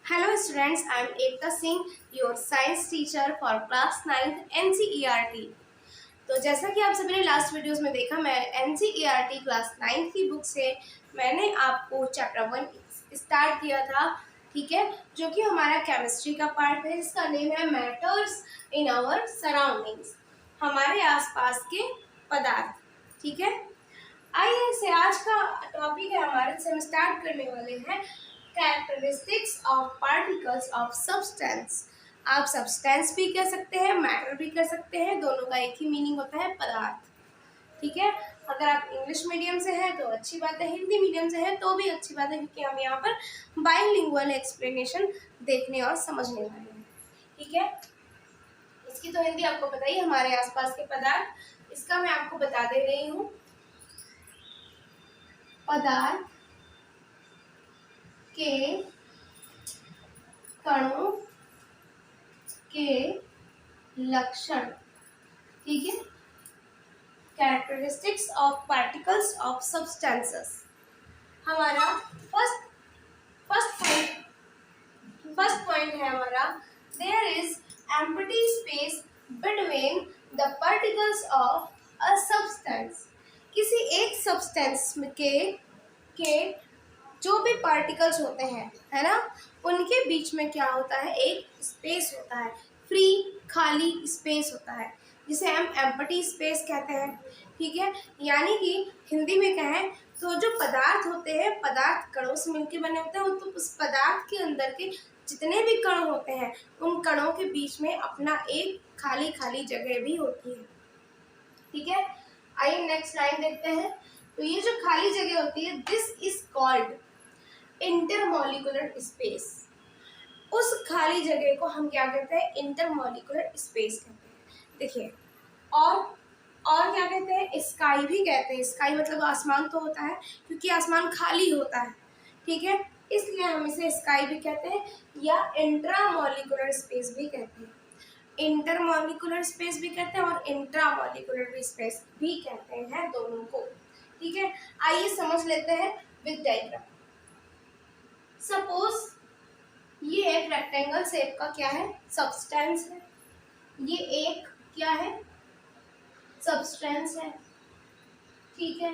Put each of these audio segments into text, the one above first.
Hello students, I am Ekta Singh, your science teacher for class 9th NCERT। तो जैसा कि आप सभी ने लास्ट वीडियोस में देखा, मैं NCERT क्लास 9th की बुक से मैंने आपको चैप्टर 1 स्टार्ट किया था, ठीक है, जो कि हमारा केमिस्ट्री का पार्ट है। इसका नेम है मैटर्स इन आवर सराउंडिंग्स, हमारे आसपास के पदार्थ, ठीक है। आइए से आज का टॉपिक है हमारे से हम स्टार्ट करने वाले हैं characteristics of particles of substance. आप सब्सटेंस भी कह सकते हैं, मैटर भी कह सकते हैं, दोनों का एक ही मीनिंग होता है, पदार्थ, ठीक है। अगर आप इंग्लिश मीडियम से हैं तो अच्छी बात है, हिंदी मीडियम से हैं तो भी अच्छी बात है, क्योंकि हम यहाँ पर बाइलिंगुअल एक्सप्लेनेशन देखने और समझने वाले हैं, ठीक है। इसकी तो हिंदी आपको पता ही, हमारे आसपास के पदार्थ। इसका मैं आपको बता दे रही हूँ, पदार्थ के कणों के लक्षण, ठीक है। Characteristics of particles of substances. हमारा फर्स्ट पॉइंट है हमारा, there is empty space between the particles of a substance. किसी एक सब्सटेंस के जो भी पार्टिकल्स होते हैं, है ना, उनके बीच में क्या होता है, एक स्पेस होता है, फ्री खाली स्पेस होता है, जिसे हम एम्प्टी स्पेस कहते हैं, ठीक है। यानी कि हिंदी में कहें तो जो पदार्थ होते हैं, पदार्थ कणों से मिलकर बने होते हैं, तो उस पदार्थ के अंदर के जितने भी कण होते हैं, उन कणों के बीच में अपना एक खाली खाली जगह भी होती है, ठीक है। आइए नेक्स्ट लाइन देखते हैं। तो ये जो खाली जगह होती है, this is called intermolecular space. उस खाली जगह को हम क्या कहते हैं, इंटरमॉलिक्यूलर स्पेस कहते हैं। देखिए, और क्या कहते हैं, स्काई भी कहते हैं। स्काई मतलब आसमान तो होता है, क्योंकि आसमान खाली होता है, ठीक है, इसलिए हम इसे स्काई भी कहते हैं, या इंट्रामॉलिक्यूलर स्पेस भी कहते हैं। इंटरमॉलिक्यूलर स्पेस भी कहते हैं और इंट्रामॉलिक्यूलर स्पेस भी कहते हैं, दोनों को, ठीक है। आइए समझ लेते हैं विद डायग्राम। सपोज ये एक रेक्टेंगल शेप का क्या है, सब्सटेंस है। ये एक क्या है, सब्सटेंस है, ठीक है।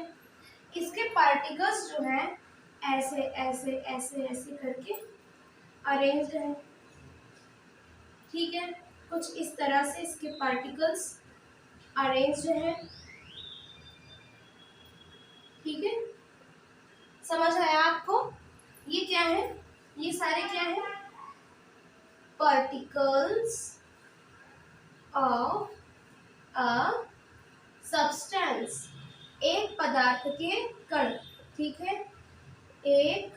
इसके पार्टिकल्स जो हैं ऐसे ऐसे ऐसे ऐसे करके अरेंज्ड है, ठीक है। कुछ इस तरह से इसके पार्टिकल्स अरेंज्ड है, ठीक है। समझ आया आपको? ये क्या है, ये सारे क्या है, पार्टिकल्स ऑफ अ सब्सटेंस, एक पदार्थ के कण, ठीक है। एक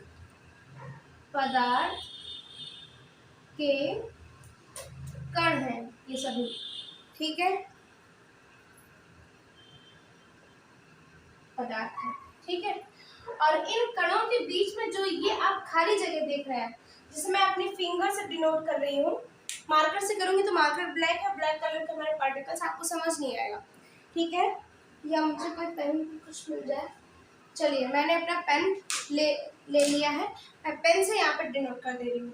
पदार्थ के कण हैं ये सभी, ठीक है, पदार्थ है, ठीक है। और इन कणों के बीच में जो ये आप खाली जगह देख रहे हैं, जिसे मैं अपनी फिंगर से डिनोट कर रही हूँ, मार्कर से करूंगी तो मार्कर ब्लैक है, ब्लैक कलर के हमारे पार्टिकल्स, आपको समझ नहीं आएगा, ठीक है। या मुझे कोई पेन कुछ मिल जाए। चलिए, मैंने अपना पेन ले लिया है, मैं पेन से यहाँ पर डिनोट कर दे रही हूँ।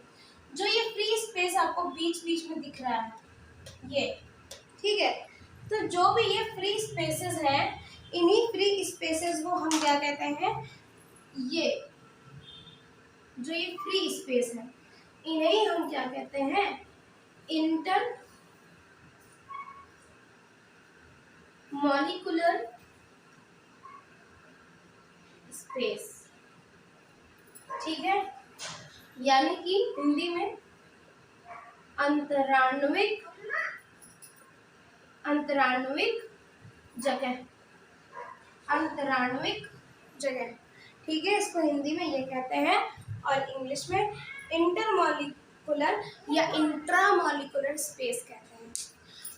जो ये फ्री स्पेस आपको बीच बीच में दिख रहा है, ये, ठीक है, तो जो भी ये फ्री स्पेसेस हैं, इन्हीं फ्री स्पेसेस को हम क्या कहते हैं, ये जो ये फ्री स्पेस है, इन्हें हम क्या कहते हैं, इंटर मॉलिक्यूलर स्पेस, ठीक है। यानी कि हिंदी में अंतराण्विक जगह, अंतराण्विक जगह, ठीक है, इसको हिंदी में ये कहते हैं, और इंग्लिश में इंटरमॉलिक्यूलर या इंट्रामॉलिक्यूलर स्पेस कहते हैं।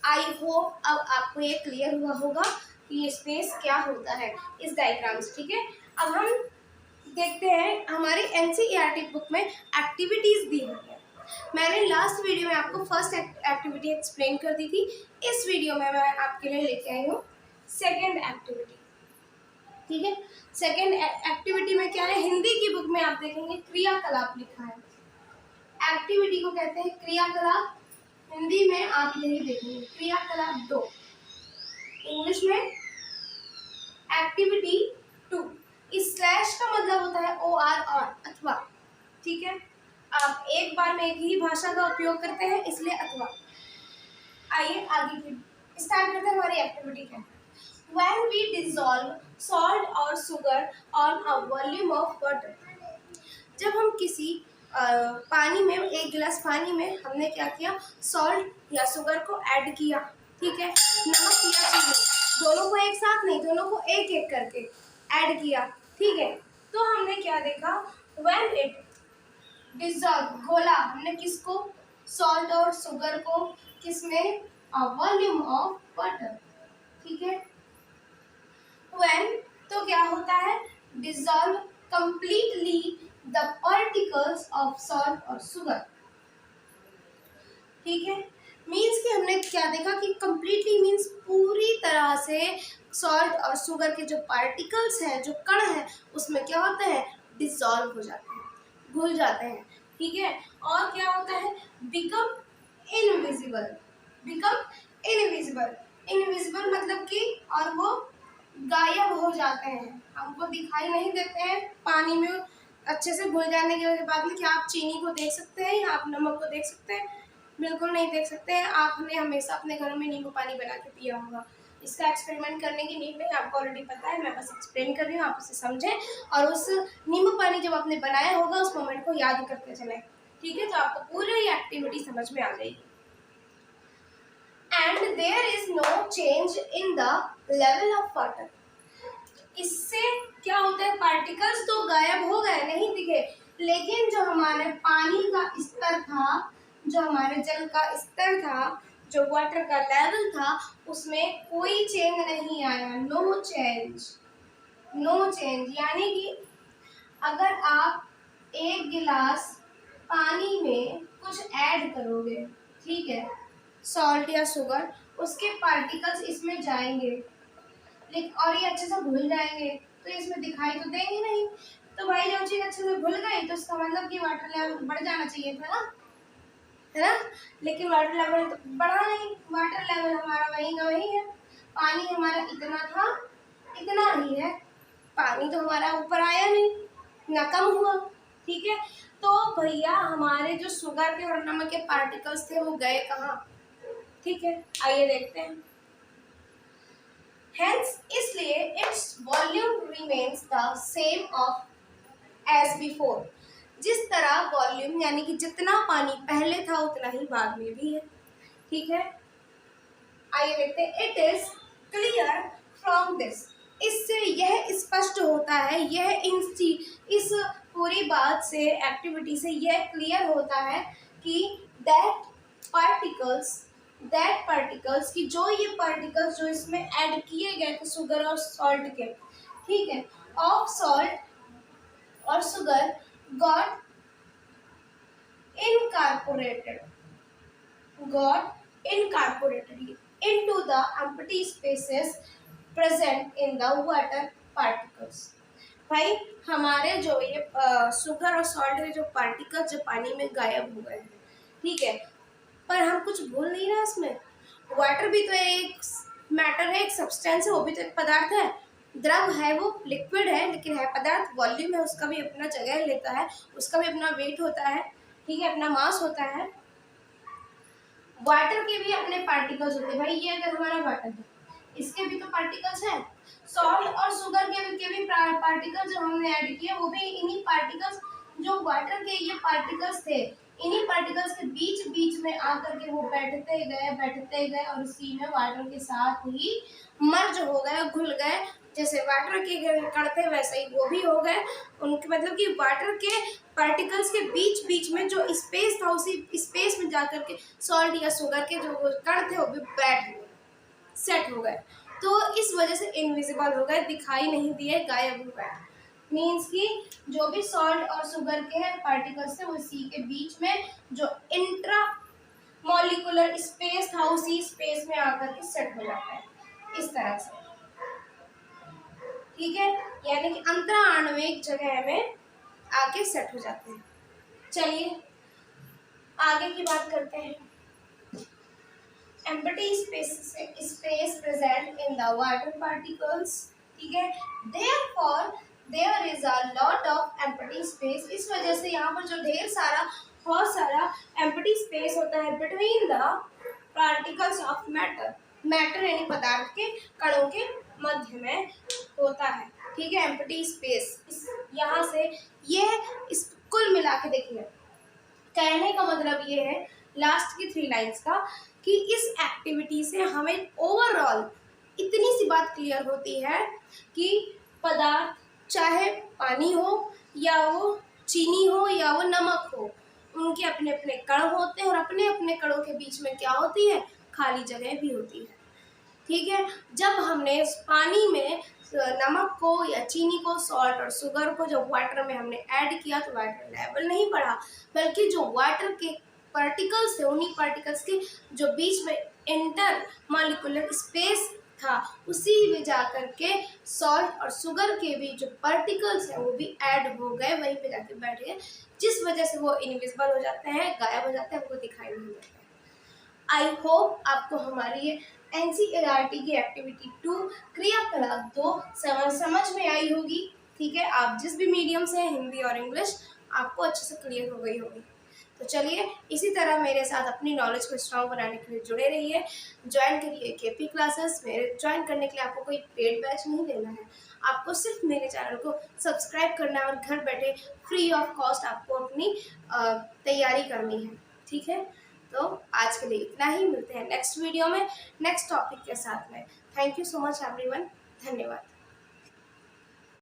आई होप अब आपको ये क्लियर हुआ होगा कि ये स्पेस क्या होता है इस डायग्राम से, ठीक है। अब हम देखते हैं, हमारी एनसीईआरटी बुक में एक्टिविटीज दी हुई है। मैंने लास्ट वीडियो में आपको फर्स्ट एक्टिविटी एक्सप्लेन कर दी थी। इस वीडियो में मैं आपके लिए लेके आई हूँ सेकेंड एक्टिविटी, ठीक है। सेकेंड एक्टिविटी में क्या है, हिंदी की बुक में आप देखेंगे क्रियाकलाप लिखा है, एक्टिविटी को कहते हैं क्रियाकलाप। हिंदी में आप यही देखेंगे क्रियाकलाप 2, इंग्लिश में एक्टिविटी 2। इस स्लैश का मतलब होता है OR और अथवा, ठीक है। आप एक बार में एक ही भाषा का उपयोग करते हैं इसलिए अथवा। आइए आगे की स्टार्ट करते हैं हमारी एक्टिविटी क्या है। When we dissolve salt or sugar on a volume of water, जब हम किसी पानी में, एक गिलास पानी में हमने क्या किया, सॉल्ट या शुगर को ऐड किया, ठीक है, नमक या चीनी, दोनों को एक साथ नहीं, दोनों को एक एक करके ऐड किया, ठीक है। तो हमने क्या देखा, when it dissolve, घोला हमने किसको, सॉल्ट और शुगर को, किसमें, a volume of water, ठीक है। when तो क्या होता है, dissolve completely the particles of salt और sugar, ठीक है। मीन्स कि हमने क्या देखा कि completely मीन्स पूरी तरह से सॉल्ट और शुगर के जो पार्टिकल्स हैं, जो कण हैं, उसमें क्या होते हैं, डिसॉल्व हो जाते हैं, घुल जाते हैं, ठीक है। और क्या होता है, become invisible, become invisible, invisible मतलब कि, और वो गायब हो जाते हैं, हमको दिखाई नहीं देते हैं। पानी में अच्छे से घुल जाने के बाद में क्या आप चीनी को देख सकते हैं या आप नमक को देख सकते हैं, बिल्कुल नहीं देख सकते हैं। आपने हमेशा अपने घरों में नींबू पानी बना के पिया होगा, इसका एक्सपेरिमेंट करने की नीड नहीं, आपको ऑलरेडी पता है, मैं बस एक्सप्लेन कर रही हूँ, आप उसे समझें और उस नींबू पानी जब आपने बनाया होगा उस मोमेंट को याद करते चलें, ठीक है। तो आपको पूरी एक्टिविटी समझ में आ जाएगी। And there is no change in the level of water, इससे क्या होता है, पार्टिकल्स तो गायब हो गए, नहीं दिखे, लेकिन जो हमारे पानी का स्तर था, जो हमारे जल का स्तर था, जो वाटर का लेवल था, उसमें कोई चेंज नहीं आया, नो चेंज, नो चेंज। यानी कि अगर आप एक गिलास पानी में कुछ ऐड करोगे, ठीक है, सॉल्ट या शुगर, उसके पार्टिकल्स इसमें जाएंगे, लेकिन और ये अच्छे से घुल जाएंगे, तो इसमें दिखाई तो देंगे नहीं। तो भाई जब चीज अच्छे से घुल गई तो इसका मतलब कि वाटर लेवल बढ़ जाना चाहिए था ना, है ना, लेकिन वाटर लेवल तो बढ़ा नहीं, वाटर लेवल हमारा वही का वही है, पानी हमारा इतना था, इतना ही है, पानी तो हमारा ऊपर आया नहीं, ना कम हुआ, ठीक है। तो भैया हमारे जो शुगर के और नमक के पार्टिकल्स थे वो गए कहाँ, ठीक है, आइए देखते हैं। Hence, इसलिए its volume remains the same of as before, जिस तरह वॉल्यूम यानी कि जितना पानी पहले था उतना ही बाद में भी है, ठीक है। आइए देखते हैं। It is clear from this, इससे यह स्पष्ट होता है, यह इस पूरी बात से, एक्टिविटी से यह क्लियर होता है कि दैट पार्टिकल्स की जो ये पार्टिकल्स जो इसमें ऐड किए गए थे शुगर और सॉल्ट के, ठीक है, ऑफ सॉल्ट और sugar got incorporated into the empty spaces present in the water particles। भाई हमारे जो ये शुगर और सॉल्ट के जो पार्टिकल्स जो पानी में गायब हो गए हैं, ठीक है, पर हम कुछ भूल नहीं रहे इसमें। वाटर भी तो एक मैटर है, एक सब्सटेंस है, वो भी तो एक पदार्थ है, द्रव है, वो लिक्विड है लेकिन है पदार्थ, वॉल्यूम है, उसका भी अपना जगह लेता है, उसका भी अपना वेट होता है, ठीक है, अपना मास होता है। वाटर के भी अपने पार्टिकल्स होते हैं, भाई ये अगर हमारा वाटर है, इसके भी तो पार्टिकल्स हैं, सॉल्ट और शुगर के भी पार्टिकल्स जो हमने ऐड किए वो भी इन्हीं पार्टिकल्स, जो वाटर के ये पार्टिकल्स थे, इन्हीं पार्टिकल्स के बीच बीच में आकर के वो बैठते गए और उसी में वाटर के साथ ही मर्ज हो गए, घुल गए, जैसे वाटर के कण थे वैसे ही वो भी हो गए। उनके मतलब कि वाटर के पार्टिकल्स के बीच बीच में जो स्पेस था, उसी स्पेस में जाकर के सॉल्ट या शुगर के जो कण थे वो भी बैठ गए, सेट हो गए, तो इस वजह से इनविजिबल हो गए, दिखाई नहीं दिए, गायब हो गए। मीन्स कि जो भी सॉल्ट और शुगर के पार्टिकल्स थे उसी के बीच में जो इंट्रा मॉलिक्यूलर स्पेस था उसी स्पेस में आकर के सेट हो जाता है, इस तरह से, ठीक है, यानी कि अंतरा आणविक जगह में आके सेट हो जाते हैं। चलिए आगे की बात करते हैं। empty space present in the water particles, ठीक है। therefore there is a lot of empty space, इस वजह से यहाँ पर जो ढेर सारा बहुत सारा empty space होता है between the particles of matter, matter यानी पदार्थ के कणों के मध्य में होता है, ठीक है। empty space यहाँ से ये इस कुल मिला के देखिए, कहने का मतलब ये है लास्ट की 3 लाइन्स का कि इस एक्टिविटी से हमें ओवरऑल इतनी सी बात क्लियर होती है कि पदार्थ चाहे पानी हो या वो चीनी हो या वो नमक हो, उनके अपने अपने कण होते हैं और अपने अपने कणों के बीच में क्या होती है, खाली जगह भी होती है, ठीक है। जब हमने पानी में नमक को या चीनी को, सॉल्ट और शुगर को जब वाटर में हमने ऐड किया तो वाटर लेवल नहीं बढ़ा, बल्कि जो वाटर के पार्टिकल्स थे उन्हीं पार्टिकल्स के जो बीच में इंटर मॉलिक्यूलर स्पेस था उसी में जाकर के सॉल्ट और शुगर के भी जो पार्टिकल्स हैं वो भी ऐड हो गए, वहीं पे जाके बैठ गए, जिस वजह से वो इनविजिबल हो जाते हैं, गायब हो जाते हैं, हमको दिखाई नहीं देते हैं। आई होप आपको हमारी ये एनसीईआरटी की एक्टिविटी 2 क्रियाकलाप 2 समझ में आई होगी, ठीक है। आप जिस भी मीडियम से हैं, हिंदी और इंग्लिश, आपको अच्छे से क्लियर हो गई होगी। तो चलिए इसी तरह मेरे साथ अपनी नॉलेज को स्ट्रॉन्ग बनाने के लिए जुड़े रहिए, ज्वाइन करिए केपी क्लासेस। मेरे ज्वाइन करने के लिए आपको कोई पेड बैच नहीं देना है, आपको सिर्फ मेरे चैनल को सब्सक्राइब करना है और घर बैठे फ्री ऑफ कॉस्ट आपको अपनी तैयारी करनी है, ठीक है। तो आज के लिए इतना ही, मिलते हैं नेक्स्ट वीडियो में नेक्स्ट टॉपिक के साथ में। Thank you so much everyone, धन्यवाद।